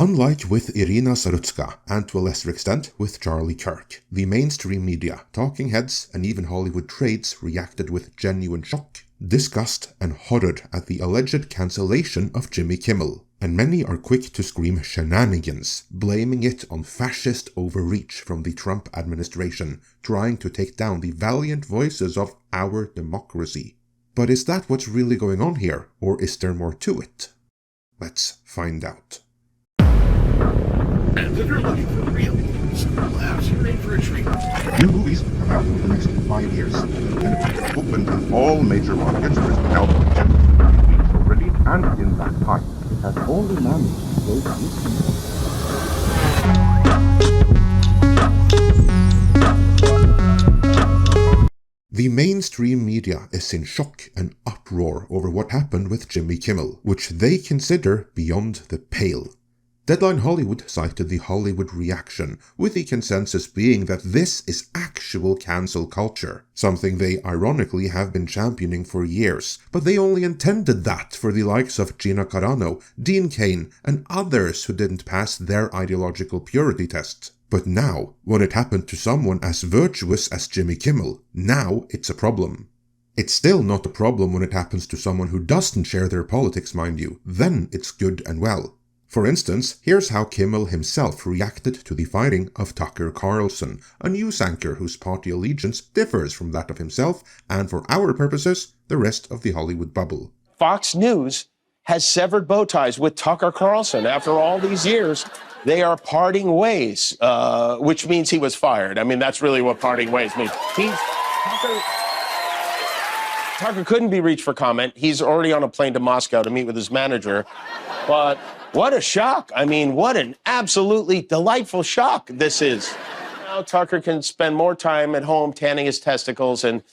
Unlike with Irina Sarutska, and to a lesser extent with Charlie Kirk, the mainstream media, talking heads, and even Hollywood trades reacted with genuine shock, disgust, and horror at the alleged cancellation of Jimmy Kimmel, and many are quick to scream shenanigans, blaming it on fascist overreach from the Trump administration, trying to take down the valiant voices of our democracy. But is that what's really going on here, or is there more to it? Let's find out. And if you're looking for real movies, perhaps you're in for a treat. New movies come out over the next 5 years. And it's opened in all major markets. There's been out 10 weeks already. And in that time, it has only managed to go this. The mainstream media is in shock and uproar over what happened with Jimmy Kimmel, which they consider beyond the pale. Deadline Hollywood cited the Hollywood reaction, with the consensus being that this is actual cancel culture, something they ironically have been championing for years, but they only intended that for the likes of Gina Carano, Dean Cain, and others who didn't pass their ideological purity test. But now, when it happened to someone as virtuous as Jimmy Kimmel, now it's a problem. It's still not a problem when it happens to someone who doesn't share their politics, mind you, then it's good and well. For instance, here's how Kimmel himself reacted to the firing of Tucker Carlson, a news anchor whose party allegiance differs from that of himself and, for our purposes, the rest of the Hollywood bubble. Fox News has severed bow ties with Tucker Carlson. After all these years, they are parting ways, which means he was fired. I mean, that's really what parting ways means. Tucker couldn't be reached for comment. He's already on a plane to Moscow to meet with his manager. But what a shock. I mean, what an absolutely delightful shock this is. Now Tucker can spend more time at home tanning his testicles and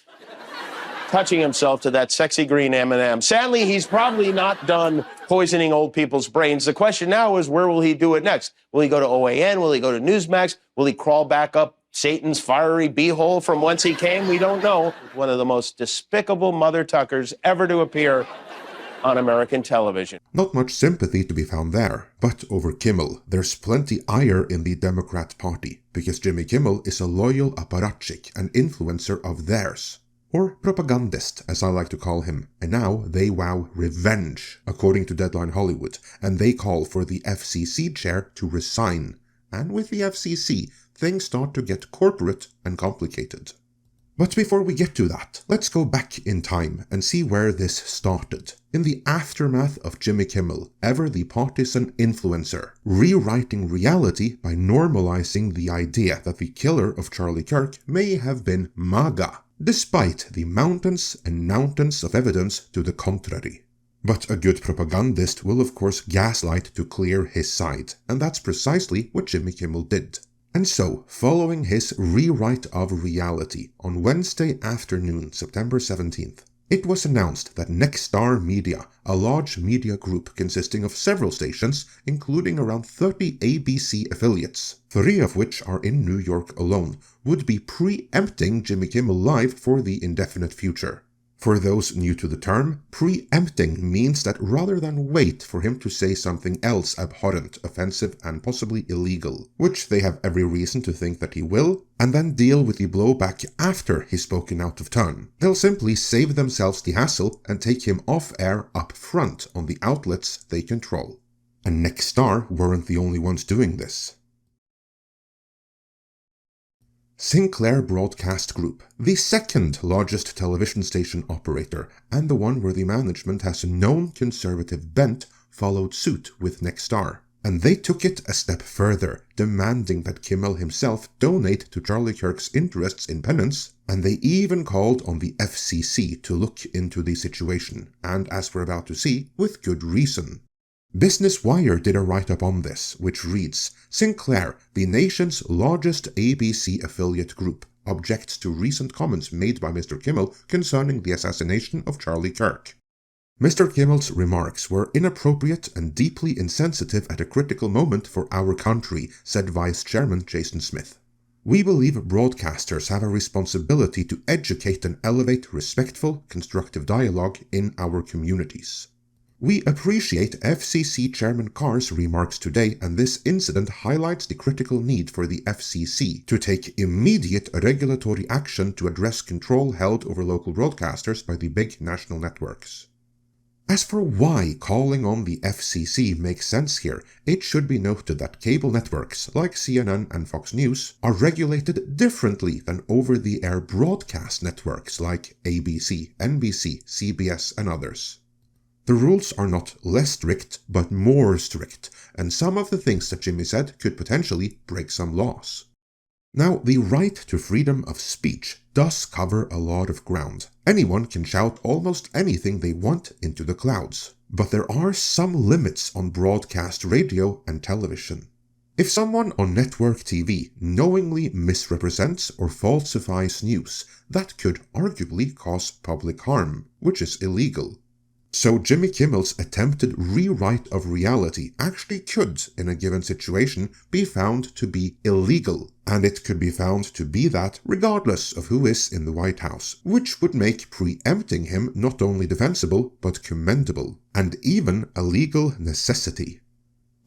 touching himself to that sexy green M&M. Sadly, he's probably not done poisoning old people's brains. The question now is, where will he do it next? Will he go to OAN? Will he go to Newsmax? Will he crawl back up Satan's fiery beehole from whence he came? We don't know. One of the most despicable mother Tuckers ever to appear on American television. Not much sympathy to be found there, but over Kimmel, there's plenty ire in the Democrat Party, because Jimmy Kimmel is a loyal apparatchik and influencer of theirs. Or propagandist, as I like to call him, and now they vow revenge, according to Deadline Hollywood, and they call for the FCC chair to resign. And with the FCC, things start to get corporate and complicated. But before we get to that, let's go back in time and see where this started. In the aftermath of Jimmy Kimmel, ever the partisan influencer, rewriting reality by normalizing the idea that the killer of Charlie Kirk may have been MAGA, despite the mountains and mountains of evidence to the contrary. But a good propagandist will of course gaslight to clear his side, and that's precisely what Jimmy Kimmel did. And so, following his rewrite of reality, on Wednesday afternoon, September 17th, it was announced that Nexstar Media, a large media group consisting of several stations, including around 30 ABC affiliates, 3 of which are in New York alone, would be preempting Jimmy Kimmel Live for the indefinite future. For those new to the term, preempting means that rather than wait for him to say something else abhorrent, offensive, and possibly illegal, which they have every reason to think that he will, and then deal with the blowback after he's spoken out of turn, they'll simply save themselves the hassle and take him off air up front on the outlets they control. And Nexstar weren't the only ones doing this. Sinclair Broadcast Group, the second largest television station operator, and the one where the management has a known conservative bent, followed suit with Nexstar. And they took it a step further, demanding that Kimmel himself donate to Charlie Kirk's interests in penance, and they even called on the FCC to look into the situation, and as we're about to see, with good reason. Business Wire did a write-up on this, which reads, Sinclair, the nation's largest ABC affiliate group, objects to recent comments made by Mr. Kimmel concerning the assassination of Charlie Kirk. Mr. Kimmel's remarks were inappropriate and deeply insensitive at a critical moment for our country, said Vice Chairman Jason Smith. We believe broadcasters have a responsibility to educate and elevate respectful, constructive dialogue in our communities. We appreciate FCC Chairman Carr's remarks today, and this incident highlights the critical need for the FCC to take immediate regulatory action to address control held over local broadcasters by the big national networks. As for why calling on the FCC makes sense here, it should be noted that cable networks like CNN and Fox News are regulated differently than over-the-air broadcast networks like ABC, NBC, CBS, and others. The rules are not less strict, but more strict, and some of the things that Jimmy said could potentially break some laws. Now, the right to freedom of speech does cover a lot of ground. Anyone can shout almost anything they want into the clouds. But there are some limits on broadcast radio and television. If someone on network TV knowingly misrepresents or falsifies news, that could arguably cause public harm, which is illegal. So Jimmy Kimmel's attempted rewrite of reality actually could, in a given situation, be found to be illegal, and it could be found to be that regardless of who is in the White House, which would make preempting him not only defensible, but commendable, and even a legal necessity.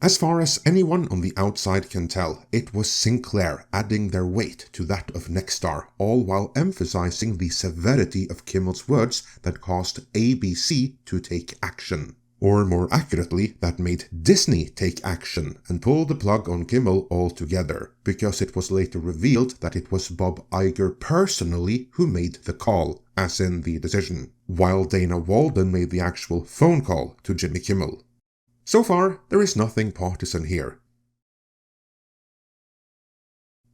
As far as anyone on the outside can tell, it was Sinclair adding their weight to that of Nexstar, all while emphasizing the severity of Kimmel's words that caused ABC to take action. Or more accurately, that made Disney take action and pull the plug on Kimmel altogether, because it was later revealed that it was Bob Iger personally who made the call, as in the decision, while Dana Walden made the actual phone call to Jimmy Kimmel. So far, there is nothing partisan here.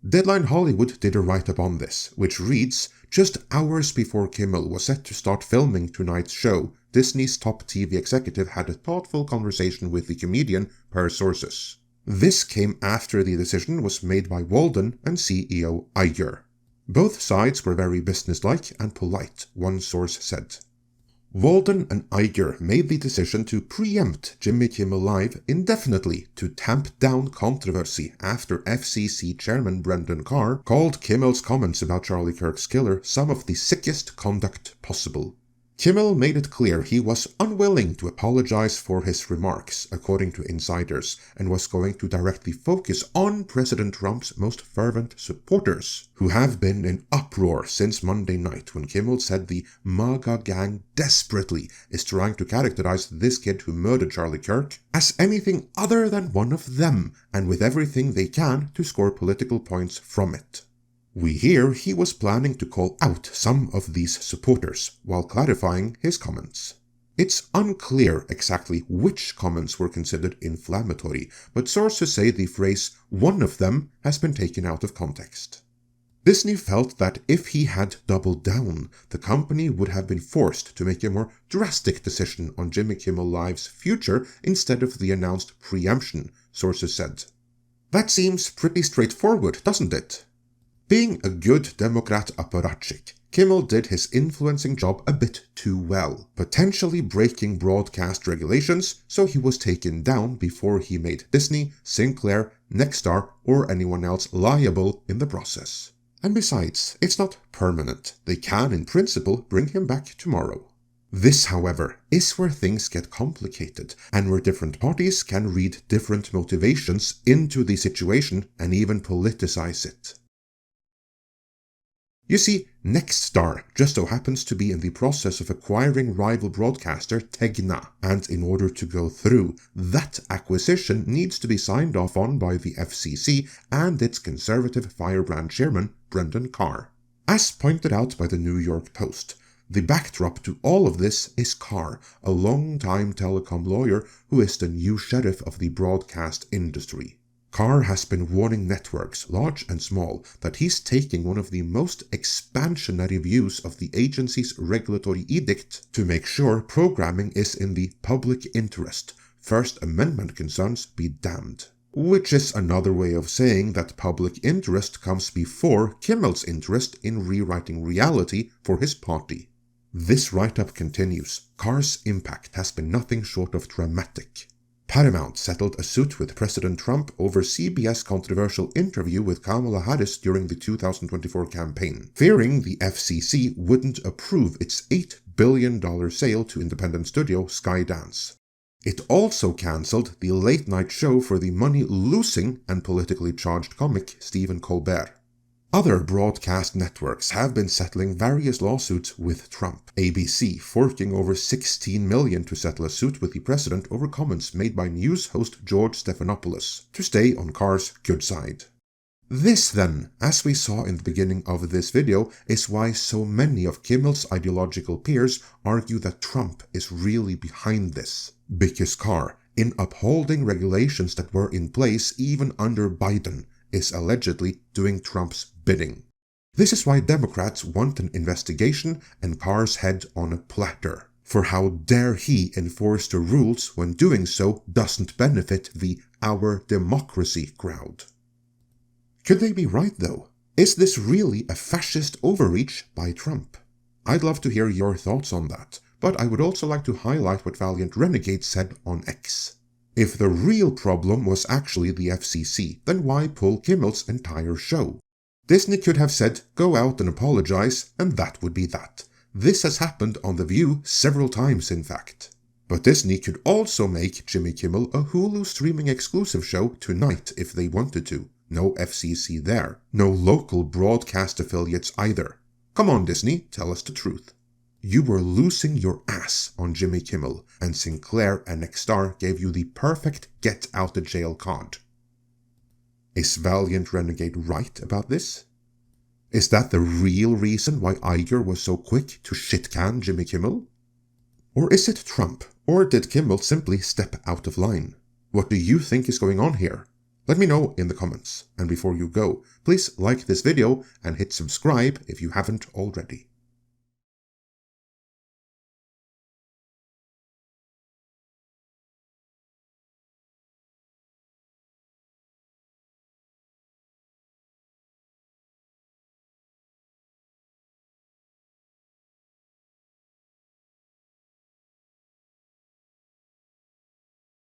Deadline Hollywood did a write-up on this, which reads, just hours before Kimmel was set to start filming tonight's show, Disney's top TV executive had a thoughtful conversation with the comedian, per sources. This came after the decision was made by Walden and CEO Iger. Both sides were very businesslike and polite, one source said. Walden and Iger made the decision to preempt Jimmy Kimmel Live indefinitely to tamp down controversy after FCC Chairman Brendan Carr called Kimmel's comments about Charlie Kirk's killer some of the sickest conduct possible. Kimmel made it clear he was unwilling to apologize for his remarks, according to insiders, and was going to directly focus on President Trump's most fervent supporters, who have been in uproar since Monday night when Kimmel said the MAGA gang desperately is trying to characterize this kid who murdered Charlie Kirk as anything other than one of them, and with everything they can to score political points from it. We hear he was planning to call out some of these supporters, while clarifying his comments. It's unclear exactly which comments were considered inflammatory, but sources say the phrase, one of them, has been taken out of context. Disney felt that if he had doubled down, the company would have been forced to make a more drastic decision on Jimmy Kimmel Live's future instead of the announced preemption, sources said. That seems pretty straightforward, doesn't it? Being a good Democrat apparatchik, Kimmel did his influencing job a bit too well, potentially breaking broadcast regulations, so he was taken down before he made Disney, Sinclair, Nexstar, or anyone else liable in the process. And besides, it's not permanent. They can, in principle, bring him back tomorrow. This, however, is where things get complicated, and where different parties can read different motivations into the situation and even politicize it. You see, Nexstar just so happens to be in the process of acquiring rival broadcaster Tegna, and in order to go through, that acquisition needs to be signed off on by the FCC and its conservative firebrand chairman, Brendan Carr. As pointed out by the New York Post, the backdrop to all of this is Carr, a long-time telecom lawyer who is the new sheriff of the broadcast industry. Carr has been warning networks, large and small, that he's taking one of the most expansionary views of the agency's regulatory edict to make sure programming is in the public interest. First Amendment concerns be damned. Which is another way of saying that public interest comes before Kimmel's interest in rewriting reality for his party. This write-up continues. Carr's impact has been nothing short of dramatic. Paramount settled a suit with President Trump over CBS' controversial interview with Kamala Harris during the 2024 campaign, fearing the FCC wouldn't approve its $8 billion sale to independent studio Skydance. It also cancelled the late-night show for the money-losing and politically charged comic Stephen Colbert. Other broadcast networks have been settling various lawsuits with Trump. ABC forking over $16 million to settle a suit with the president over comments made by news host George Stephanopoulos to stay on Carr's good side. This then, as we saw in the beginning of this video, is why so many of Kimmel's ideological peers argue that Trump is really behind this. Because Carr, in upholding regulations that were in place even under Biden, is allegedly doing Trump's bidding. This is why Democrats want an investigation and Carr's head on a platter. For how dare he enforce the rules when doing so doesn't benefit the "our democracy" crowd. Could they be right though? Is this really a fascist overreach by Trump? I'd love to hear your thoughts on that, but I would also like to highlight what Valiant Renegade said on X. If the real problem was actually the FCC, then why pull Kimmel's entire show? Disney could have said, go out and apologize, and that would be that. This has happened on The View several times in fact. But Disney could also make Jimmy Kimmel a Hulu streaming exclusive show tonight if they wanted to. No FCC there. No local broadcast affiliates either. Come on Disney, tell us the truth. You were losing your ass on Jimmy Kimmel, and Sinclair and Nexstar gave you the perfect get-out-of-jail card. Is Valiant Renegade right about this? Is that the real reason why Iger was so quick to shit-can Jimmy Kimmel? Or is it Trump, or did Kimmel simply step out of line? What do you think is going on here? Let me know in the comments, and before you go, please like this video and hit subscribe if you haven't already.